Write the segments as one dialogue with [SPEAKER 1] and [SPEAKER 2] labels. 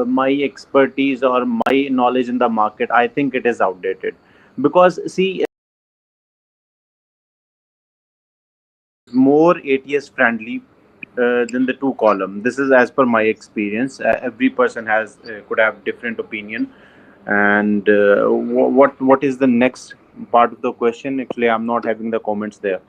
[SPEAKER 1] my expertise or my knowledge in the market, I think it is outdated. Because see, more ATS friendly than the two column. This is as per my experience. Every person has could have different opinion. And what is the next part of the question? Actually, I'm not having the comments there.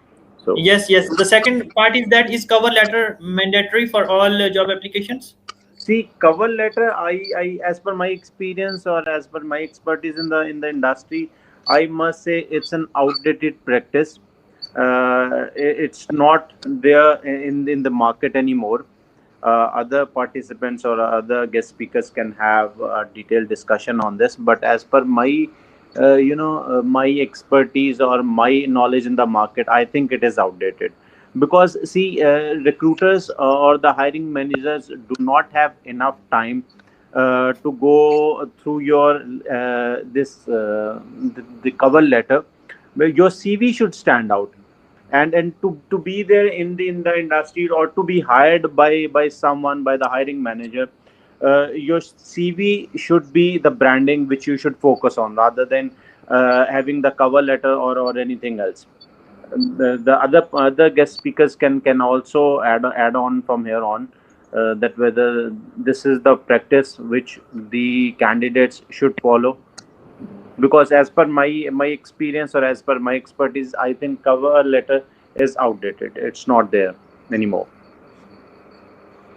[SPEAKER 1] So
[SPEAKER 2] Yes, yes. The second part is that is cover letter mandatory for all job applications?
[SPEAKER 1] see, cover letter, I as per my experience or as per my expertise in the industry, I must say it's an outdated practice. It's not there in the market anymore. Other participants or other guest speakers can have a detailed discussion on this, but as per my my expertise or my knowledge in the market, I think it is outdated. Because see, recruiters or the hiring managers do not have enough time to go through your the cover letter, where your CV should stand out. And to be there in the industry, or to be hired by someone, by the hiring manager, your CV should be the branding which you should focus on, rather than having the cover letter or anything else. The other guest speakers can also add on from here on, that whether this is the practice which the candidates should follow. Because as per my experience or as per my expertise, I think cover letter is outdated. It's not there anymore.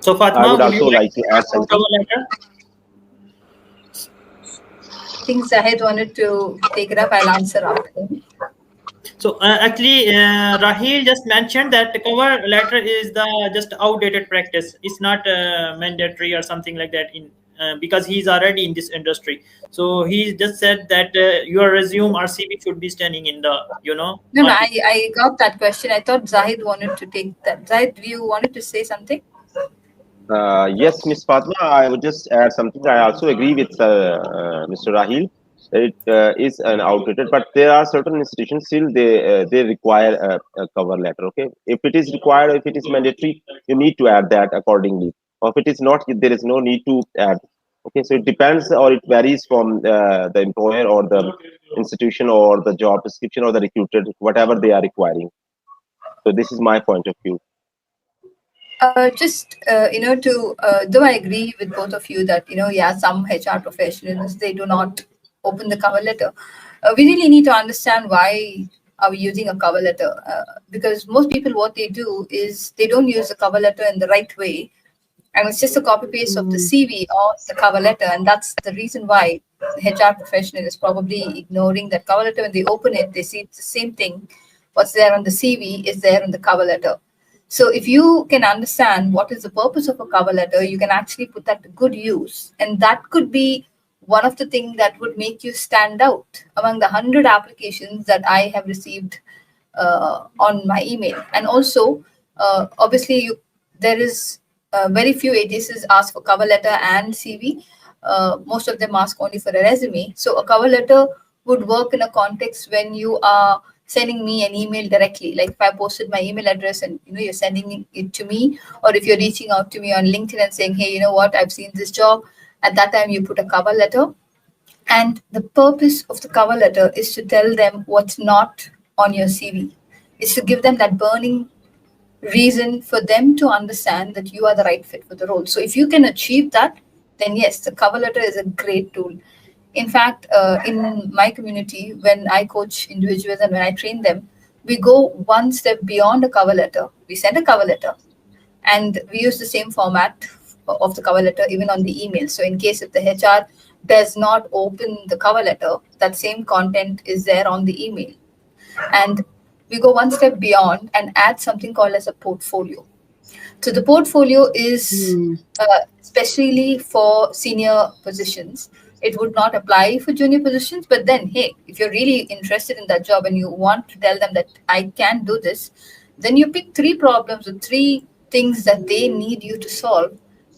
[SPEAKER 2] So
[SPEAKER 3] I
[SPEAKER 2] Fatma,
[SPEAKER 3] would
[SPEAKER 2] would you
[SPEAKER 3] also
[SPEAKER 2] like
[SPEAKER 3] like
[SPEAKER 2] to
[SPEAKER 3] to
[SPEAKER 2] add
[SPEAKER 3] add
[SPEAKER 2] on
[SPEAKER 3] something.
[SPEAKER 2] cover letter?
[SPEAKER 4] I think Zahid wanted to take it up. I'll answer after him.
[SPEAKER 2] So actually, Rahil just mentioned that the cover letter is the just outdated practice. It's not mandatory or something like that in because he's already in this industry. So he just said that your resume or CV should be standing in the
[SPEAKER 4] No,
[SPEAKER 2] article.
[SPEAKER 4] I got that question. I thought Zahid wanted to take that. Zahid, you wanted to say something?
[SPEAKER 3] Yes, Miss Fatma, I would just add something. I also agree with Mr. Rahil. It is an outdated, but there are certain institutions still they require a cover letter. Okay, if it is required, if it is mandatory, you need to add that accordingly. Or if it is not, there is no need to add. Okay, so it depends or it varies from the employer or the institution or the job description or the recruiter, whatever they are requiring. So this is my point of view.
[SPEAKER 4] Just to though I agree with both of you that yeah, some HR professionals, they do not open the cover letter. We really need to understand why are we using a cover letter, because most people, what they do is they don't use the cover letter in the right way, and it's just a copy paste of the CV or the cover letter, and that's the reason why the HR professional is probably ignoring that cover letter. When they open it, they see it's the same thing. What's there on the CV is there on the cover letter. So if you can understand what is the purpose of a cover letter, you can actually put that to good use, and that could be one of the things that would make you stand out among the 100 applications that I have received on my email. And also, obviously, there is very few agencies ask for cover letter and CV. Most of them ask only for a resume. So a cover letter would work in a context when you are sending me an email directly. Like if I posted my email address and you're sending it to me, or if you're reaching out to me on LinkedIn and saying, hey, you know what, I've seen this job. At that time, you put a cover letter, and the purpose of the cover letter is to tell them what's not on your CV. It's to give them that burning reason for them to understand that you are the right fit for the role. So if you can achieve that, then yes, the cover letter is a great tool. In fact, in my community, when I coach individuals and when I train them, we go one step beyond a cover letter. We send a cover letter, and we use the same format of the cover letter even on the email. So in case if the HR does not open the cover letter, that same content is there on the email. And we go one step beyond and add something called as a portfolio. So the portfolio is especially for senior positions. It would not apply for junior positions, but then, hey, if you're really interested in that job and you want to tell them that I can do this, then you pick three problems or three things that they need you to solve.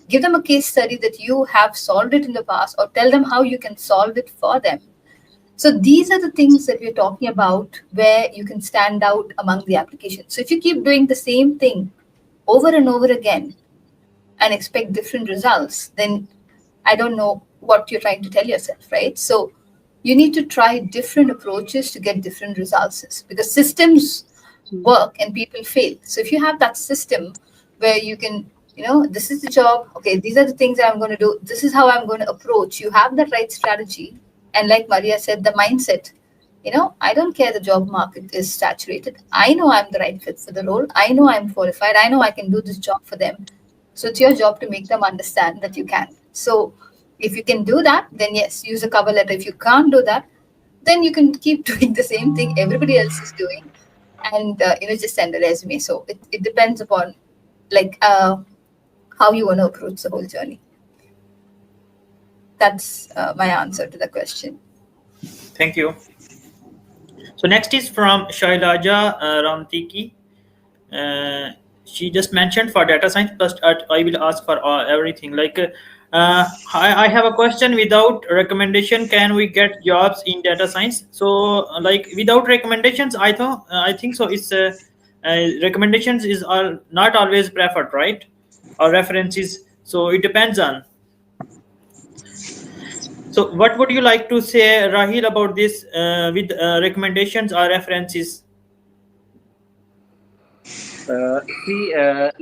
[SPEAKER 4] Give them a case study that you have solved it in the past, or tell them how you can solve it for them. So these are the things that we're talking about where you can stand out among the applications. So if you keep doing the same thing over and over again and expect different results, then I don't know what you're trying to tell yourself, right? So you need to try different approaches to get different results, because systems work and people fail. So if you have that system where you can, this is the job, okay, these are the things that I'm going to do, this is how I'm going to approach, you have the right strategy. And like Maria said, the mindset, I don't care the job market is saturated. I know I'm the right fit for the role. I know I'm qualified. I know I can do this job for them. So it's your job to make them understand that you can. So if you can do that, then yes, use a cover letter. If you can't do that, then you can keep doing the same thing everybody else is doing, and just send a resume. So it depends upon like how you want to approach the whole journey. That's my answer to the question.
[SPEAKER 2] Thank you. So next is from Shailaja Ramtiki. Uh, she just mentioned for data science, but I will ask for everything. I have a question. Without recommendation, can we get jobs in data science? So, without recommendations, I think so. It's recommendations is not always preferred, right? Or references. So it depends on. So, what would you like to say, Rahil, about this with recommendations or references?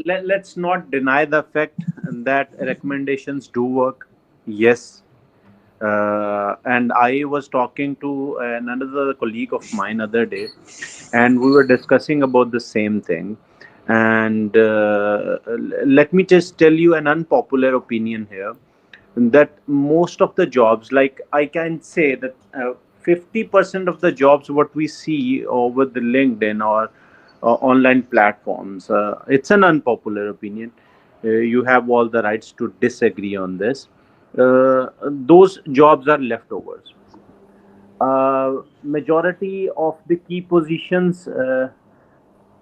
[SPEAKER 1] Let's not deny the fact that recommendations do work. Yes. And I was talking to another colleague of mine other day, and we were discussing about the same thing. And let me just tell you an unpopular opinion here, that most of the jobs, like I can say that 50% of the jobs what we see over the LinkedIn or online platforms, it's an unpopular opinion. You have all the rights to disagree on this. Those jobs are leftovers. Majority of the key positions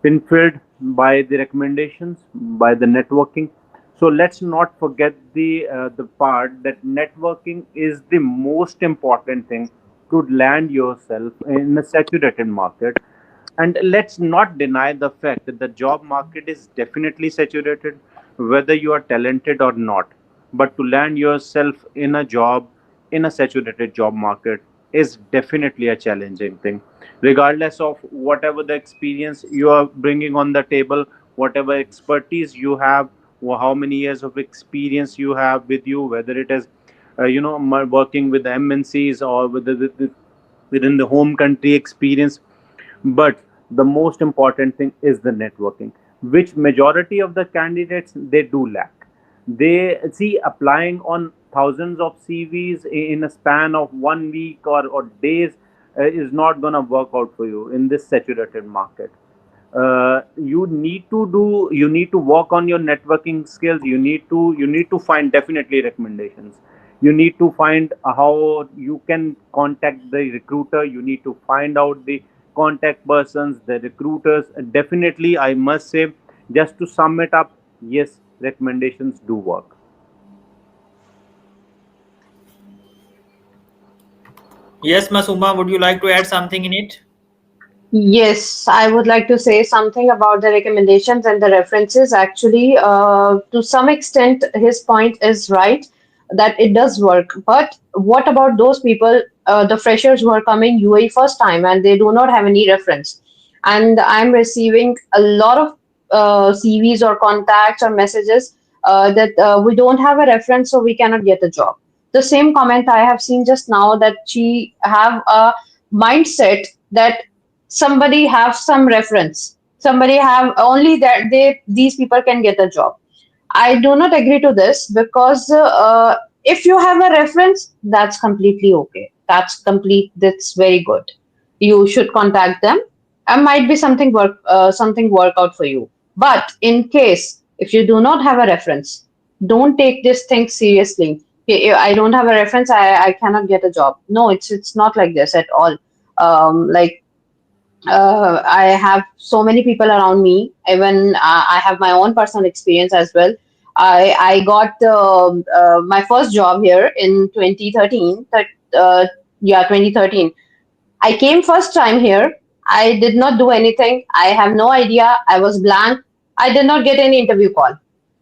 [SPEAKER 1] been filled by the recommendations, by the networking. So let's not forget the part that networking is the most important thing to land yourself in a saturated market. And let's not deny the fact that the job market is definitely saturated, whether you are talented or not. But to land yourself in a job in a saturated job market is definitely a challenging thing, regardless of whatever the experience you are bringing on the table, whatever expertise you have, or how many years of experience you have with you, whether it is working with MNCs or within the home country experience. But the most important thing is the networking, which majority of the candidates they do lack. They see applying on thousands of CVs in a span of 1 week or days is not going to work out for you in this saturated market. You need to work on your networking skills. You need to find definitely recommendations. You need to find how you can contact the recruiter. You need to find out the contact persons, the recruiters. Definitely, I must say, just to sum it up, yes, recommendations do work.
[SPEAKER 2] Yes, Masuma, would you like to add something in it?
[SPEAKER 5] Yes, I would like to say something about the recommendations and the references. Actually, to some extent, his point is right that it does work. But what about those people, the freshers who are coming UAE first time and they do not have any reference? And I'm receiving a lot of CVs or contacts or messages that we don't have a reference, so we cannot get a job. The same comment I have seen just now, that she have a mindset that somebody have some reference, somebody have only that these people can get a job. I do not agree to this, because if you have a reference, that's completely okay, that's very good. You should contact them, and might be something work out for you. But in case if you do not have a reference, don't take this thing seriously. I don't have a reference, I cannot get a job. No, it's not like this at all. Like I have so many people around me. Even I have my own personal experience as well. I got my first job here in 2013. Yeah, 2013. I came first time here. I did not do anything. I have no idea. I was blank. I did not get any interview call.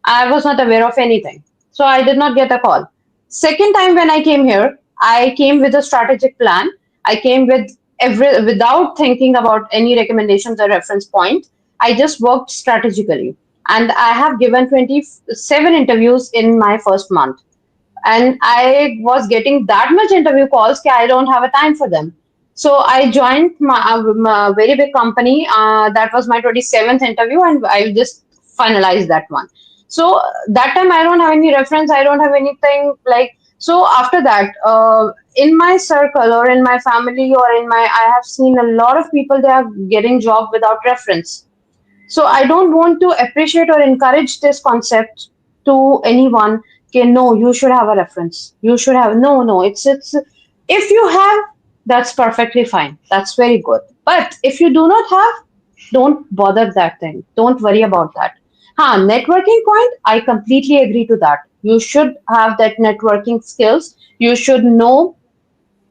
[SPEAKER 5] I was not aware of anything. So I did not get a call. Second time when I came here, I came with a strategic plan. I came with without thinking about any recommendations or reference point. I just worked strategically, and I have given 27 interviews in my first month, and I was getting that much interview calls that I don't have a time for them. So I joined my very big company. That was my 27th interview, and I just finalized that one. So that time I don't have any reference. I don't have anything like. So after that, in my circle or in my family or in my, I have seen a lot of people, they are getting job without reference. So I don't want to appreciate or encourage this concept to anyone. Okay, no, you should have a reference. You should have no. It's if you have, that's perfectly fine. That's very good. But if you do not have, don't bother that thing. Don't worry about that. Networking point, I completely agree to that. You should have that networking skills. You should know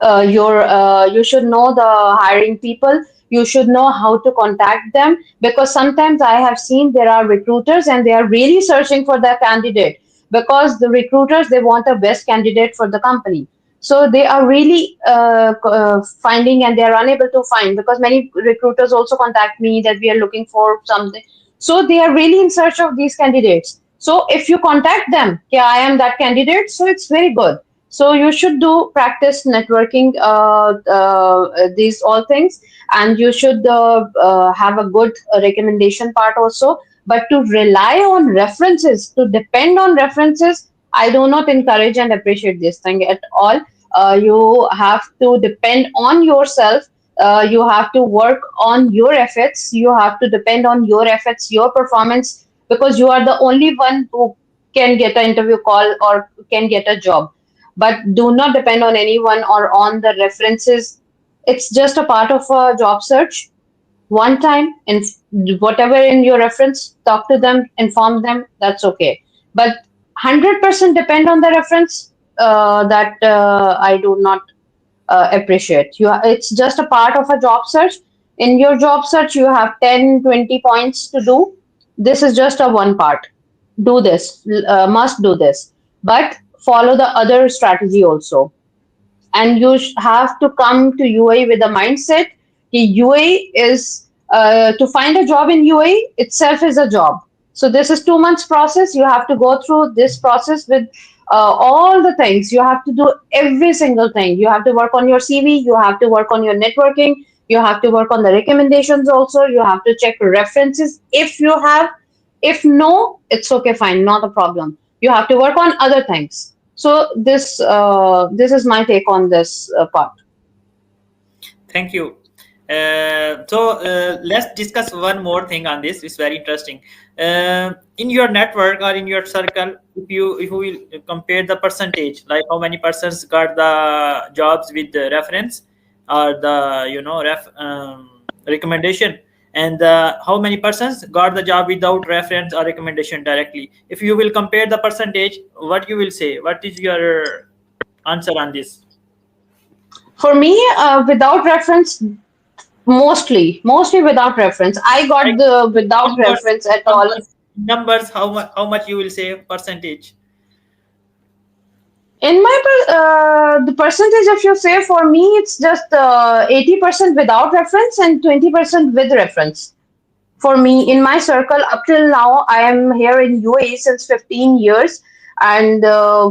[SPEAKER 5] you should know the hiring people. You should know how to contact them, because sometimes I have seen there are recruiters and they are really searching for their candidate, because the recruiters, they want the best candidate for the company. So they are really finding, and they are unable to find, because many recruiters also contact me that we are looking for something. So they are really in search of these candidates. So if you contact them, yeah, I am that candidate, so it's very good. So you should do practice networking, these all things, and you should have a good recommendation part also. But to rely on references, to depend on references, I do not encourage and appreciate this thing at all. You have to depend on yourself. You have to work on your efforts. You have to depend on your efforts, your performance, because you are the only one who can get an interview call or can get a job. But do not depend on anyone or on the references. It's just a part of a job search. One time, and whatever in your reference, talk to them, inform them, that's okay. But 100% depend on the reference, that I do not appreciate. It's just a part of a job search. In your job search, you have 10, 20 points to do. This is just a one part. Do this, must do this, but follow the other strategy also. And you have to come to UAE with a mindset. UAE is to find a job in UAE itself is a job. So this is 2 months process. You have to go through this process with all the things. You have to do every single thing. You have to work on your CV. You have to work on your networking. You have to work on the recommendations also. You have to check references if you have. If no, it's okay, fine, not a problem. You have to work on other things. So this is my take on this part.
[SPEAKER 2] Thank you. So let's discuss one more thing on this. It's very interesting. In your network or in your circle, if you will compare the percentage, like how many persons got the jobs with the reference or the recommendation, and how many persons got the job without reference or recommendation directly. If you will compare the percentage, what you will say? What is your answer on this?
[SPEAKER 5] For me, without reference, mostly without reference. I got
[SPEAKER 2] Like
[SPEAKER 5] the without
[SPEAKER 2] numbers,
[SPEAKER 5] reference at all.
[SPEAKER 2] numbers. How much you will say percentage?
[SPEAKER 5] In my the percentage, if you say, for me, it's just 80% without reference and 20% with reference. For me, in my circle, up till now, I am here in UAE since 15 years. And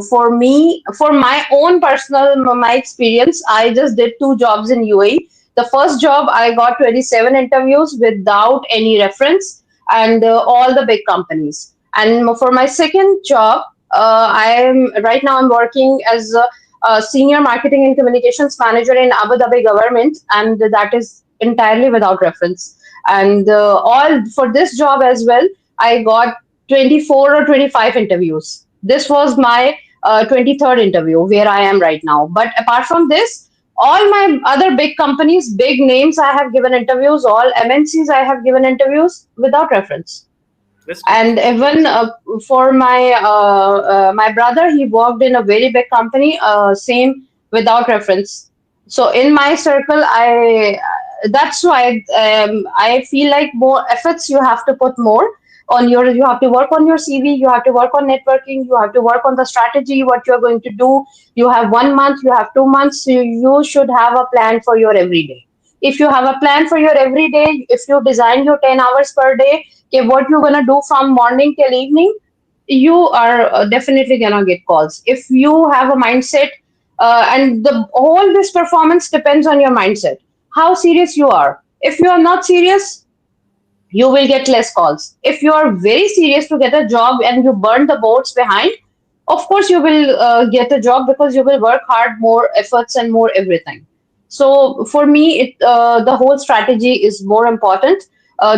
[SPEAKER 5] for me, for my own personal, my experience, I just did 2 jobs in UAE. The first job, I got 27 interviews without any reference, and all the big companies. And for my second job, I am right now, I'm working as a senior marketing and communications manager in Abu Dhabi government, and that is entirely without reference. And all for this job as well, I got 24 or 25 interviews. This was my 23rd interview where I am right now. But apart from this, all my other big companies, big names, I have given interviews. All MNCs, I have given interviews without reference.
[SPEAKER 2] That's good.
[SPEAKER 5] And even for my brother, he worked in a very big company, same, without reference. So in my circle, I that's why I feel like more efforts you have to put more. on your, you have to work on your CV, you have to work on networking, you have to work on the strategy, what you're going to do. You have 1 month, you have 2 months, you should have a plan for your everyday. If you have a plan for your everyday, if you design your 10 hours per day, okay, what you're going to do from morning till evening, you are definitely gonna get calls. If you have a mindset, and the whole this performance depends on your mindset, how serious you are. If you are not serious, you will get less calls. If you are very serious to get a job and you burn the boats behind, of course you will get a job, because you will work hard, more efforts and more everything. So for me, the whole strategy is more important.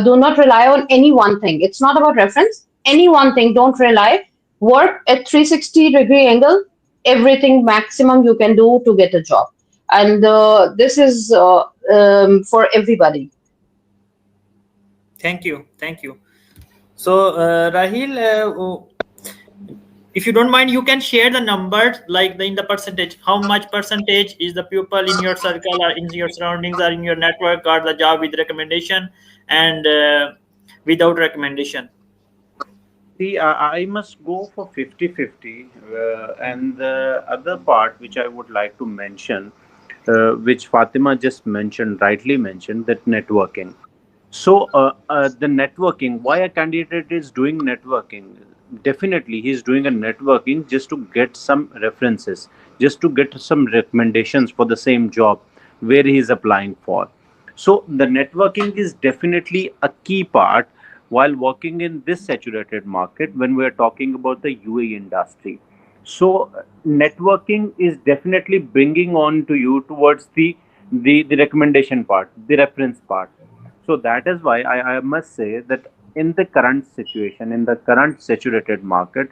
[SPEAKER 5] Do not rely on any one thing. It's not about reference. Any one thing, don't rely. Work at 360-degree angle, everything maximum you can do to get a job. And this is for everybody.
[SPEAKER 2] Thank you, thank you. So, Rahil, if you don't mind, you can share the numbers, like in the percentage. How much percentage is the people in your circle or in your surroundings or in your network got the job with recommendation and without recommendation?
[SPEAKER 1] See, I must go for 50-50. And the other part which I would like to mention, which Fatima just mentioned, rightly mentioned, that networking. So, the networking, why a candidate is doing networking? Definitely, he's doing a networking just to get some references, just to get some recommendations for the same job where he is applying for. So, the networking is definitely a key part while working in this saturated market when we are talking about the UAE industry. So, networking is definitely bringing on to you towards the recommendation part, the reference part. So that is why I must say that in the current situation, in the current saturated market,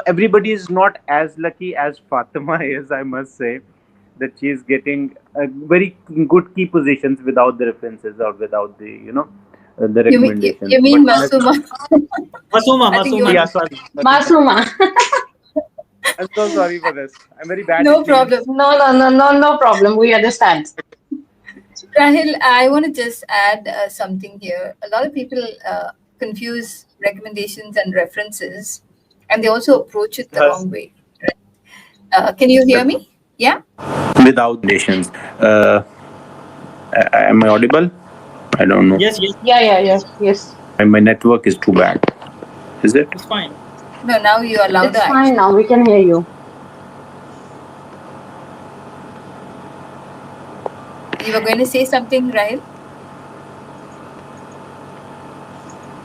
[SPEAKER 1] everybody is not as lucky as Fatima is. I must say that she is getting very good key positions without the references or without the recommendations.
[SPEAKER 4] You
[SPEAKER 1] But
[SPEAKER 4] mean Masuma?
[SPEAKER 2] Masuma,
[SPEAKER 4] I think you
[SPEAKER 2] Masuma.
[SPEAKER 1] yeah,
[SPEAKER 4] want.
[SPEAKER 1] sorry,
[SPEAKER 5] Masuma.
[SPEAKER 1] I'm so sorry for this. I'm very bad
[SPEAKER 4] No
[SPEAKER 1] with
[SPEAKER 4] problem.
[SPEAKER 1] names.
[SPEAKER 5] No, no, no, no, no problem. We understand.
[SPEAKER 4] Rahil, I want to just add something here. A lot of people confuse recommendations and references, and they also approach it the
[SPEAKER 1] Yes.
[SPEAKER 4] wrong way. Right? Can you hear me? Yeah?
[SPEAKER 1] Without recommendations. Am I audible? I don't know.
[SPEAKER 2] Yes, yes,
[SPEAKER 5] Yeah, yeah, yes, yes.
[SPEAKER 1] My network is too bad. Is it?
[SPEAKER 2] it's fine.
[SPEAKER 4] No, now you are louder,
[SPEAKER 5] It's fine
[SPEAKER 4] actually.
[SPEAKER 5] now. We can hear you.
[SPEAKER 4] You were going to say something, Rahil?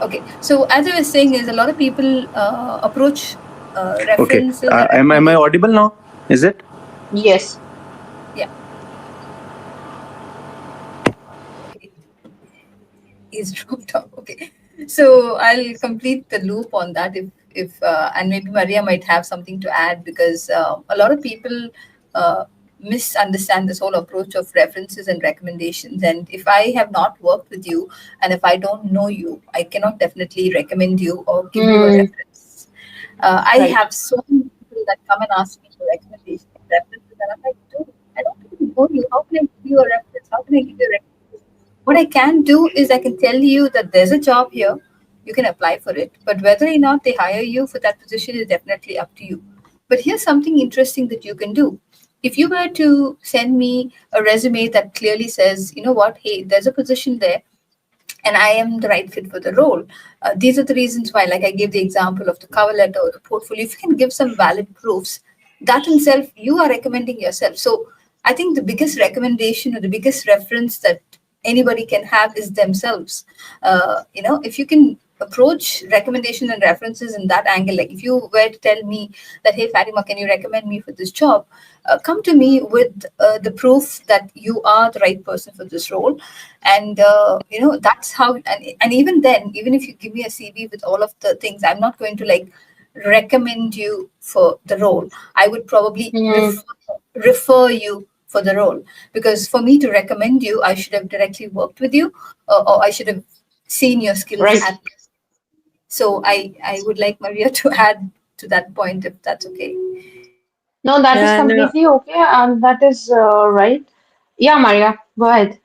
[SPEAKER 4] Okay. So, as I was saying, is a lot of people approach
[SPEAKER 1] Okay.
[SPEAKER 4] references and
[SPEAKER 1] Am I
[SPEAKER 4] recommendations.
[SPEAKER 1] audible now? Is it?
[SPEAKER 5] Yes.
[SPEAKER 4] Yeah. Okay. He's dropped off. Okay. So I'll complete the loop on that if and maybe Maria might have something to add, because a lot of people uh, misunderstand this whole approach of references and recommendations. And if I have not worked with you and if I don't know you, I cannot definitely recommend you or give you a
[SPEAKER 5] Hmm.
[SPEAKER 4] reference. I
[SPEAKER 5] Right.
[SPEAKER 4] have so many people that come and ask me for recommendations, references, and I'm like, dude, I don't even know you. How can I give you a reference? How can I give you a recommendation? What I can do is I can tell you that there's a job here, you can apply for it, but whether or not they hire you for that position is definitely up to you. But here's something interesting that you can do. If you were to send me a resume that clearly says, you know what, hey, there's a position there and I am the right fit for the role. These are the reasons why, like I gave the example of the cover letter or the portfolio. If you can give some valid proofs, that in itself, you are recommending yourself. So I think the biggest recommendation or the biggest reference that anybody can have is themselves. If you can approach recommendations and references in that angle, like if you were to tell me that, hey, Fatima, can you recommend me for this job? Come to me with the proof that you are the right person for this role, and that's how. And even then, even if you give me a CV with all of the things, I'm not going to like recommend you for the role. I would probably
[SPEAKER 5] Hmm.
[SPEAKER 4] refer you for the role, because for me to recommend you, I should have directly worked with you, or I should have seen your skills
[SPEAKER 5] Right.
[SPEAKER 4] at. So I would like Maria to add to that point, if that's okay.
[SPEAKER 5] No, that is
[SPEAKER 6] Yeah, no,
[SPEAKER 5] completely okay, and that is right. Yeah, Maria, go ahead.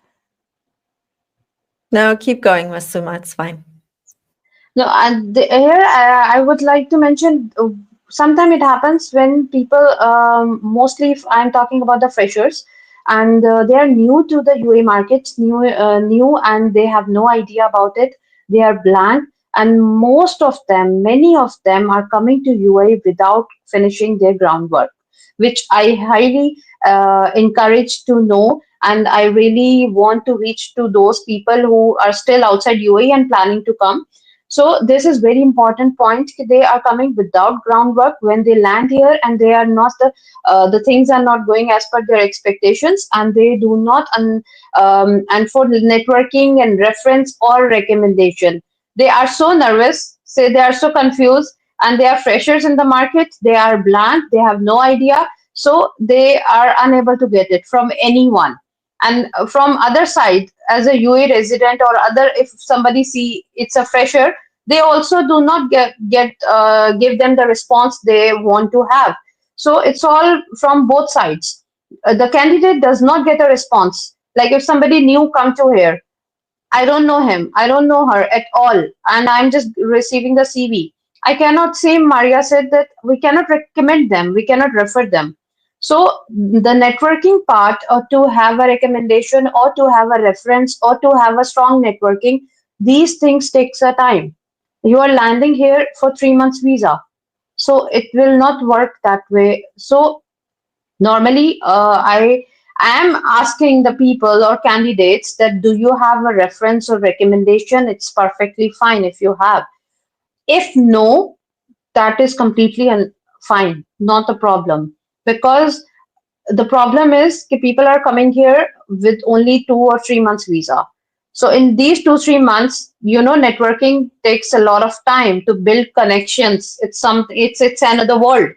[SPEAKER 6] no, keep going, Masuma. It's fine.
[SPEAKER 5] No, and here I would like to mention. Sometimes it happens when people, mostly if I'm talking about the freshers, and they are new to the UA markets, new, and they have no idea about it. They are blank, and most of them, many of them, are coming to UA without finishing their groundwork, which I highly encourage to know. And I really want to reach to those people who are still outside UAE and planning to come. So this is very important point. They are coming without groundwork when they land here, and they are not the things are not going as per their expectations, and they do not and for networking and reference or recommendation, they are so nervous. Say they are so confused, and they are freshers in the market. They are blank. They have no idea, so they are unable to get it from anyone. And from other side, as a UA resident or other, if somebody see it's a fresher, they also do not get give them the response they want to have. So it's all from both sides. The candidate does not get a response. Like if somebody new come to here, I don't know him, I don't know her at all, and I'm just receiving the CV. I cannot say, Maria said that we cannot recommend them, we cannot refer them. So the networking part, or to have a recommendation, or to have a reference, or to have a strong networking, these things takes a time. You are landing here for 3 months visa, so it will not work that way. So normally, I am asking the people or candidates that do you have a reference or recommendation? It's perfectly fine if you have. If no, that is completely fine, not a problem. Because the problem is that people are coming here with only 2 or 3 months visa. So in these 2 3 months, networking takes a lot of time to build connections. It's another world.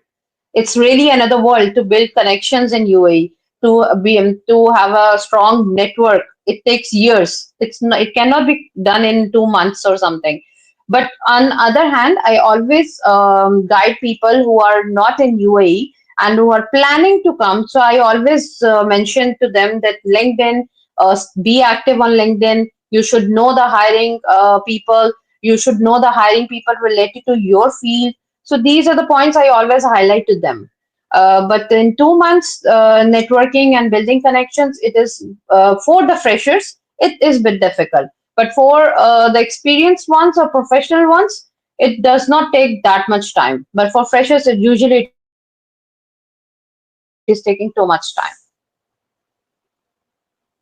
[SPEAKER 5] It's really another world to build connections in UAE, to have a strong network. It takes years. It cannot be done in 2 months or something. But on other hand, I always guide people who are not in UAE and who are planning to come. So I always mention to them that LinkedIn, be active on LinkedIn. You should know the hiring people. You should know the hiring people related to your field. So these are the points I always highlight to them. But in 2 months, networking and building connections, it is for the freshers, it is a bit difficult. But for the experienced ones or professional ones, it does not take that much time. But for freshers, usually it is taking too much time.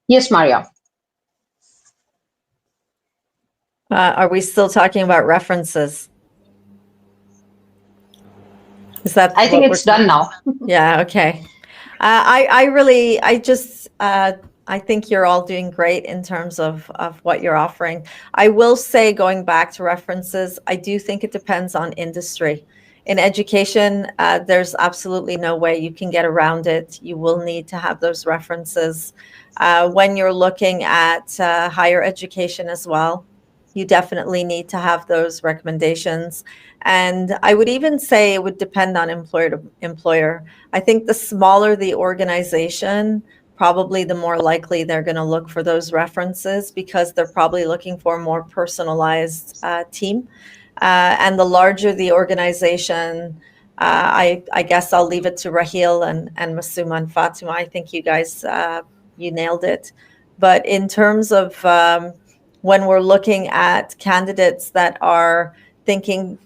[SPEAKER 5] Yes, Maria.
[SPEAKER 6] Are we still talking about references? Is that
[SPEAKER 5] I think
[SPEAKER 6] what
[SPEAKER 5] it's done now.
[SPEAKER 6] Yeah, okay. I think you're all doing great in terms of what you're offering. I will say, going back to references, I do think it depends on industry. In education, there's absolutely no way you can get around it. You will need to have those references. When you're looking at higher education as well, you definitely need to have those recommendations. And I would even say it would depend on employer to employer. I think the smaller the organization, probably the more likely they're going to look for those references, because they're probably looking for a more personalized team. And the larger the organization, I guess I'll leave it to Rahil and Masuma and Fatima. I think you guys, you nailed it. But in terms of when we're looking at candidates that are thinking,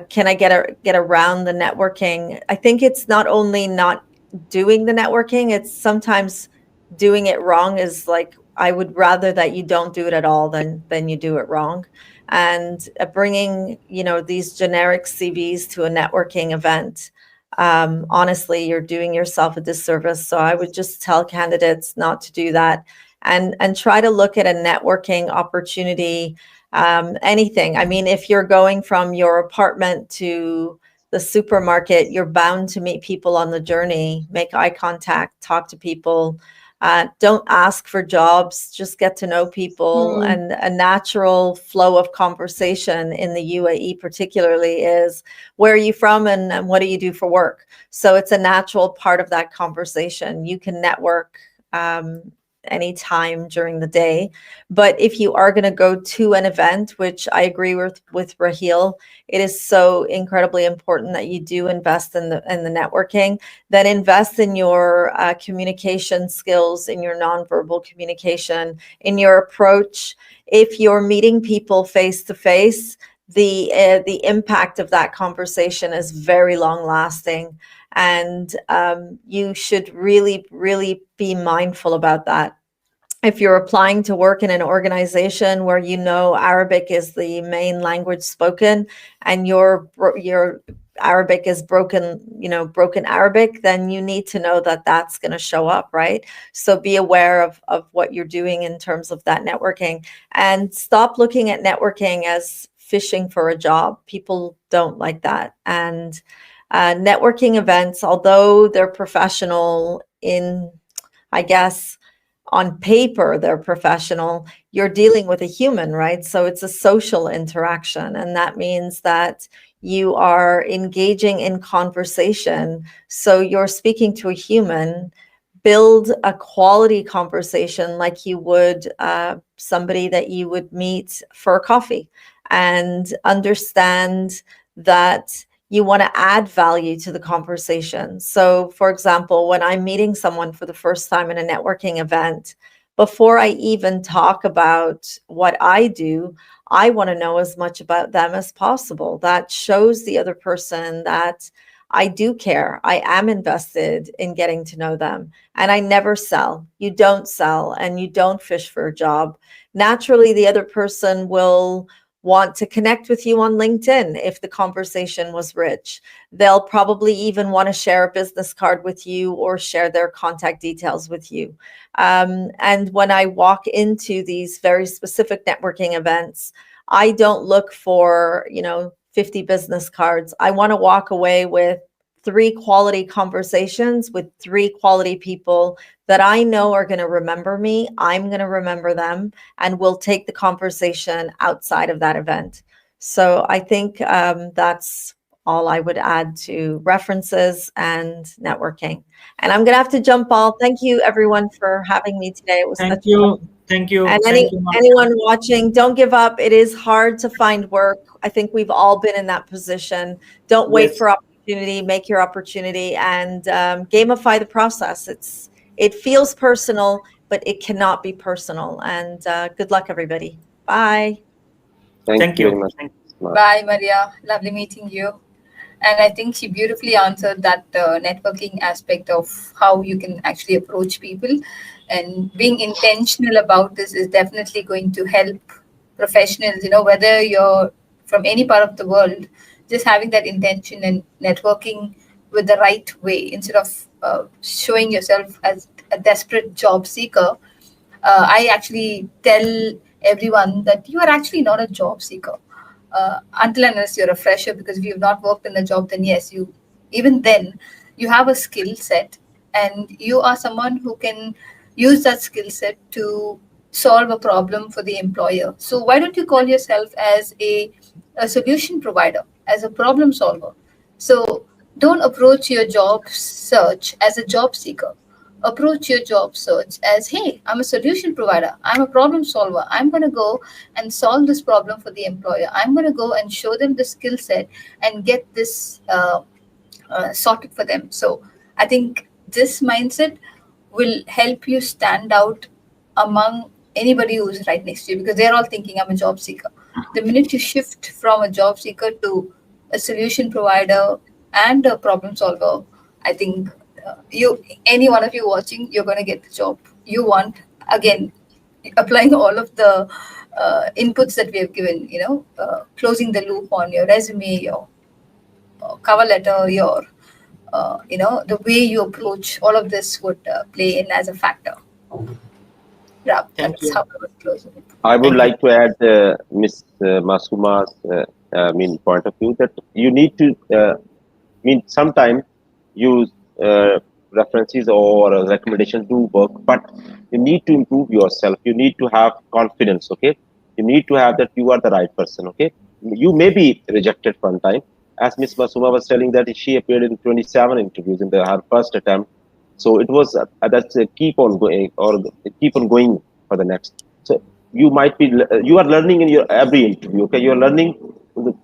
[SPEAKER 6] can I get around the networking? I think it's not only not doing the networking, it's sometimes doing it wrong. Is like, I would rather that you don't do it at all than you do it wrong. And bringing, these generic CVs to a networking event, honestly, you're doing yourself a disservice. So I would just tell candidates not to do that, and try to look at a networking opportunity. Anything. I mean, if you're going from your apartment to the supermarket, you're bound to meet people on the journey, make eye contact, talk to people. Don't ask for jobs, just get to know people. And a natural flow of conversation in the UAE particularly is, where are you from and what do you do for work? So it's a natural part of that conversation. You can network any time during the day. But if you are going to go to an event, which I agree with Raheel, it is so incredibly important that you do invest in the networking. Then invest in your communication skills, in your nonverbal communication, in your approach. If you're meeting people face to face, the impact of that conversation is very long lasting, and you should really, really be mindful about that. If you're applying to work in an organization where you know Arabic is the main language spoken, and your Arabic is broken, broken Arabic, then you need to know that that's going to show up, right? So be aware of what you're doing in terms of that networking, and stop looking at networking as fishing for a job. People don't like that. And networking events, although they're professional I guess, on paper they're professional, you're dealing with a human, right? So it's a social interaction, and that means that you are engaging in conversation. So you're speaking to a human. Build a quality conversation like you would somebody that you would meet for a coffee, and understand that you want to add value to the conversation. So, for example, when I'm meeting someone for the first time in a networking event, before I even talk about what I do, I want to know as much about them as possible. That shows the other person that I do care. I am invested in getting to know them. And I never sell. You don't sell, and you don't fish for a job. Naturally, the other person will want to connect with you on LinkedIn if the conversation was rich. They'll probably even want to share a business card with you or share their contact details with you. And when I walk into these very specific networking events, I don't look for, 50 business cards. I want to walk away with 3 quality conversations with 3 quality people that I know are going to remember me. I'm going to remember them, and we'll take the conversation outside of that event. So I think that's all I would add to references and networking. And I'm going to have to jump off. Thank you, everyone, for having me today. It was
[SPEAKER 2] Thank
[SPEAKER 6] such
[SPEAKER 2] you. Thank you.
[SPEAKER 6] and
[SPEAKER 2] Thank you, Mama.
[SPEAKER 6] anyone watching, don't give up. It is hard to find work. I think we've all been in that position. Don't wait
[SPEAKER 2] Yes.
[SPEAKER 6] for opportunity. Make your opportunity, and gamify the process. It feels personal, but it cannot be personal. And good luck, everybody. Bye.
[SPEAKER 3] Thank you very much.
[SPEAKER 2] Thank
[SPEAKER 4] Bye, Maria. Lovely meeting you. And I think she beautifully answered that networking aspect of how you can actually approach people. And being intentional about this is definitely going to help professionals, whether you're from any part of the world, just having that intention and networking with the right way instead of showing yourself as a desperate job seeker. I actually tell everyone that you are actually not a job seeker until and unless you're a fresher, because if you've not worked in a job, then yes, even then you have a skill set, and you are someone who can use that skill set to solve a problem for the employer. So why don't you call yourself as a solution provider, as a problem solver? So don't approach your job search as a job seeker. Approach your job search as, hey, I'm a solution provider, I'm a problem solver, I'm going to go and solve this problem for the employer, I'm going to go and show them the skill set and get this sorted for them. So I think this mindset will help you stand out among anybody who's right next to you, because they're all thinking, I'm a job seeker. The minute you shift from a job seeker to a solution provider and a problem solver, I think any one of you watching, you're going to get the job you want. Again, applying all of the inputs that we have given, closing the loop on your resume, your cover letter, your the way you approach all of this would play in as a factor. Yeah,
[SPEAKER 2] Thank
[SPEAKER 4] that's
[SPEAKER 2] you.
[SPEAKER 4] how I would close it.
[SPEAKER 3] I would
[SPEAKER 2] Thank you.
[SPEAKER 3] like to add Ms. Masuma's point of view, that you need to sometimes use references or recommendations do work, but you need to improve yourself. You need to have confidence. Okay, you need to have that you are the right person. Okay, you may be rejected one time, as Ms. Masuma was telling that she appeared in 27 interviews in her first attempt. So it was that's keep on going or keep on going for the next. So you might be you are learning in your every interview. Okay, you are learning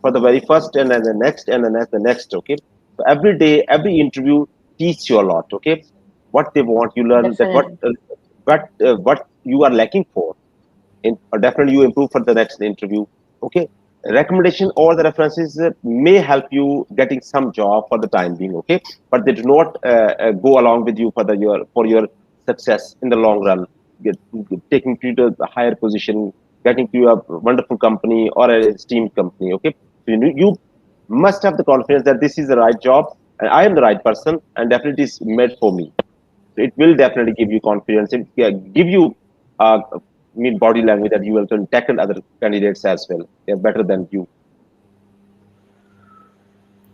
[SPEAKER 3] for the very first and then the next and the next. Okay, so every day, every interview teach you a lot. Okay, what they want, you learn that
[SPEAKER 5] Definitely.
[SPEAKER 3] what you are lacking for definitely you improve for the next interview. Okay, recommendation or the references may help you getting some job for the time being. Okay, but they do not go along with you for the your success in the long run. Taking you to a higher position, getting to a wonderful company or a esteemed company. Okay, so you must have the confidence that this is the right job and I am the right person and definitely is made for me. So it will definitely give you confidence. It give you body language that you will can tackle other candidates as well. They're better than you.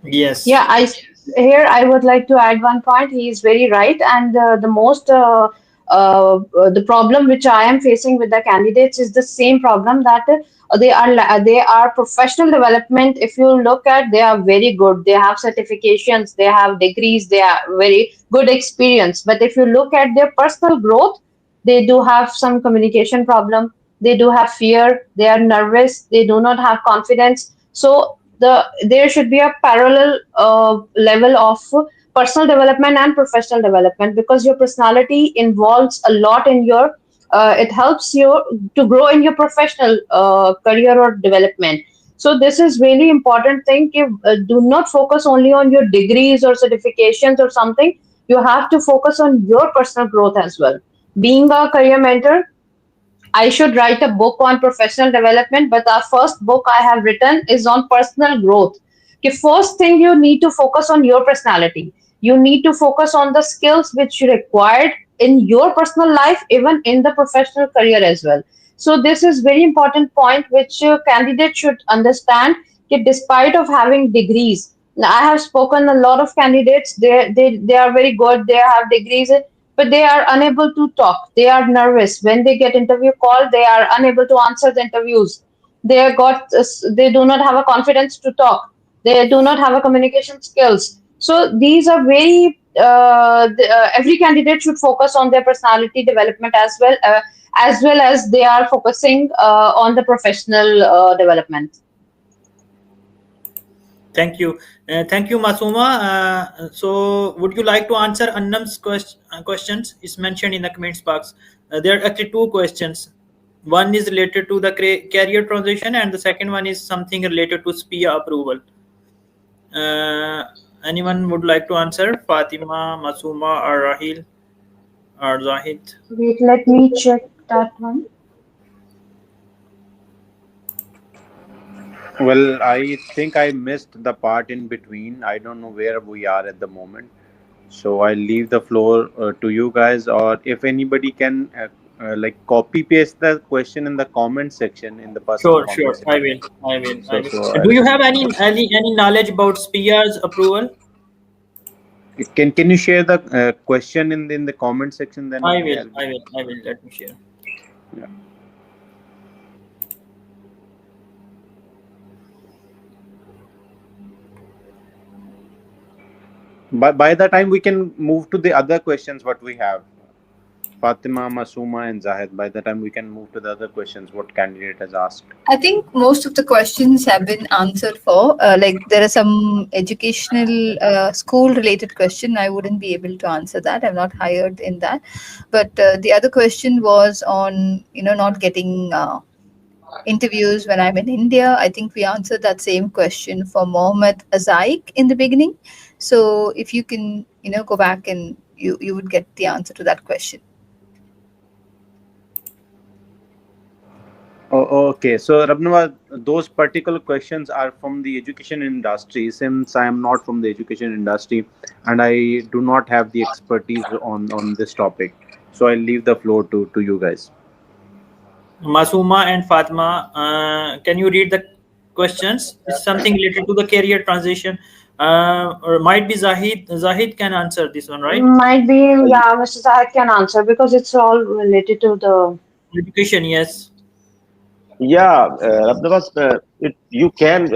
[SPEAKER 2] Yes.
[SPEAKER 5] Yeah, here I would like to add one point. He is very right, and the problem which I am facing with the candidates is the same problem that they are professional development. If you look at, they are very good. They have certifications, they have degrees, they are very good experience. But if you look at their personal growth, they do have some communication problem. They do have fear. They are nervous. They do not have confidence. So there should be a parallel level of personal development and professional development, because your personality involves a lot in your it helps you to grow in your professional career or development. So this is really important thing. Do not focus only on your degrees or certifications or something. You have to focus on your personal growth as well. Being a career mentor, I should write a book on professional development, but the first book I have written is on personal growth. The first thing, you need to focus on your personality. You need to focus on the skills which you required in your personal life, even in the professional career as well. So this is very important point which candidates should understand. That despite of having degrees, now, I have spoken a lot of candidates. They are very good. They have degrees, but they are unable to talk. They are nervous when they get interview call. They are unable to answer the interviews. They do not have a confidence to talk. They do not have a communication skills. So these are very every candidate should focus on their personality development as well as they are focusing on the professional development.
[SPEAKER 2] Thank you, Masuma. So, would you like to answer Annam's questions? It's mentioned in the comments box. There are actually two questions. One is related to the career transition, and the second one is something related to SPIA approval. Anyone would like to answer? Fatima, Masuma, or Rahil, or Zahid?
[SPEAKER 5] Wait, let me check that one.
[SPEAKER 1] Well, I think I missed the part in between. I don't know where we are at the moment. So I'll leave the floor to you guys, or if anybody can like copy paste the question in the comment section, in the personal
[SPEAKER 2] Sure,
[SPEAKER 1] comment
[SPEAKER 2] sure. I
[SPEAKER 1] section.
[SPEAKER 2] will. I will. I
[SPEAKER 1] So,
[SPEAKER 2] will.
[SPEAKER 1] so
[SPEAKER 2] Do
[SPEAKER 1] I'll,
[SPEAKER 2] you have any knowledge about SPIA's approval?
[SPEAKER 1] can you share the question in the comment section? Then
[SPEAKER 2] I
[SPEAKER 1] only
[SPEAKER 2] will.
[SPEAKER 1] I'll be.
[SPEAKER 2] I will. I will. Let me share.
[SPEAKER 1] Yeah. By the time we can move to the other questions, what we have, Fatima, Masuma, and Zahid. By the time we can move to the other questions, what candidate has asked.
[SPEAKER 4] I think most of the questions have been answered for. Like there are some educational, school-related question. I wouldn't be able to answer that. I'm not hired in that. But the other question was on, not getting interviews when I'm in India. I think we answered that same question for Mohammed Azaik in the beginning. So if you can, go back and you would get the answer to that question.
[SPEAKER 1] Oh, okay. So, Rabnawaz, those particular questions are from the education industry. Since I am not from the education industry and I do not have the expertise on this topic, so I'll leave the floor to you guys.
[SPEAKER 2] Masuma and Fatima, can you read the questions? It's something related to the career transition, or might be Zahid. Zahid can answer this one, right?
[SPEAKER 5] Might be, yeah, Mr. Zahid can answer because it's all related to the.
[SPEAKER 2] Education, yes.
[SPEAKER 3] Yeah, Rabnavas, you can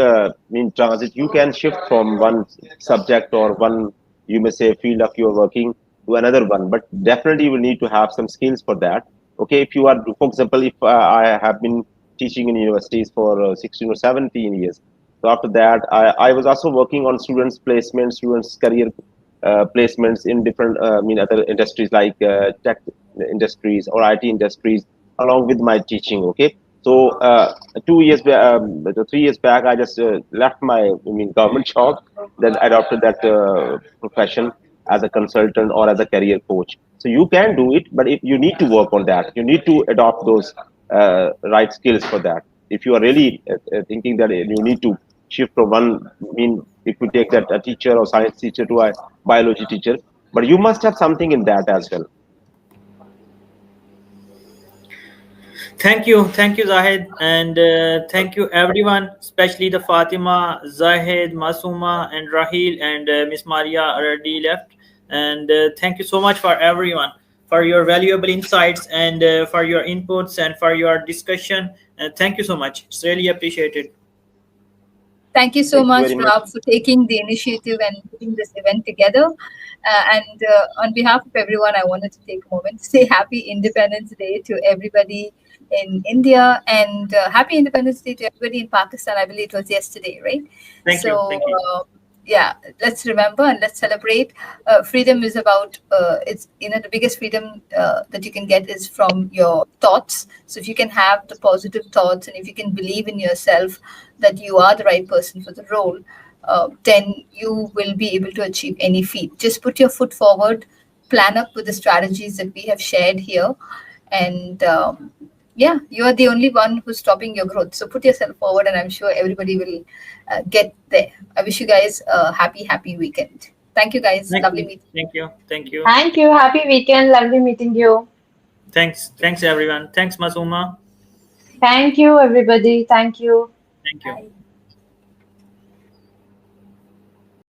[SPEAKER 3] in transit, you can shift from one subject or one, you may say, field of your working to another one, but definitely you will need to have some skills for that. Okay, if you are, for example, if I have been teaching in universities for 16 or 17 years, so after that I was also working on students placements, students career placements in different other industries like tech industries or IT industries, along with my teaching. Okay, so 3 years back, I just left my government job, then adopted that profession as a consultant or as a career coach. So you can do it, but if you need to work on that, you need to adopt those right skills for that. If you are really thinking that you need to shift from one, if you take that a teacher or science teacher to a biology teacher, but you must have something in that as well.
[SPEAKER 2] Thank you, Zahid, and thank you everyone, especially the Fatima, Zahid, Masuma, and Rahil, and Miss Maria already left. And thank you so much for everyone for your valuable insights and for your inputs and for your discussion. And thank you so much. It's really appreciated.
[SPEAKER 4] Thank you so
[SPEAKER 3] Thank you
[SPEAKER 4] much,
[SPEAKER 3] very much.
[SPEAKER 4] Rob, for taking the initiative and putting this event together. And on behalf of everyone, I wanted to take a moment to say Happy Independence Day to everybody in India, and Happy Independence Day to everybody in Pakistan. I believe it was yesterday, right?
[SPEAKER 2] Thank you.
[SPEAKER 4] So,
[SPEAKER 2] Thank you.
[SPEAKER 4] yeah, let's remember and let's celebrate. Freedom is about it's the biggest freedom that you can get is from your thoughts. So if you can have the positive thoughts and if you can believe in yourself that you are the right person for the role, then you will be able to achieve any feat. Just put your foot forward, plan up with the strategies that we have shared here, and yeah, you are the only one who's stopping your growth. So put yourself forward, and I'm sure everybody will get there. I wish you guys a happy weekend. Thank you, guys.
[SPEAKER 2] Thank
[SPEAKER 4] Lovely
[SPEAKER 2] you.
[SPEAKER 4] meeting.
[SPEAKER 2] Thank you. Thank you.
[SPEAKER 5] Thank you. Happy weekend. Lovely meeting you.
[SPEAKER 2] Thanks. Thanks everyone. Thanks Masuma.
[SPEAKER 5] Thank you, everybody. Thank you.
[SPEAKER 2] Thank you.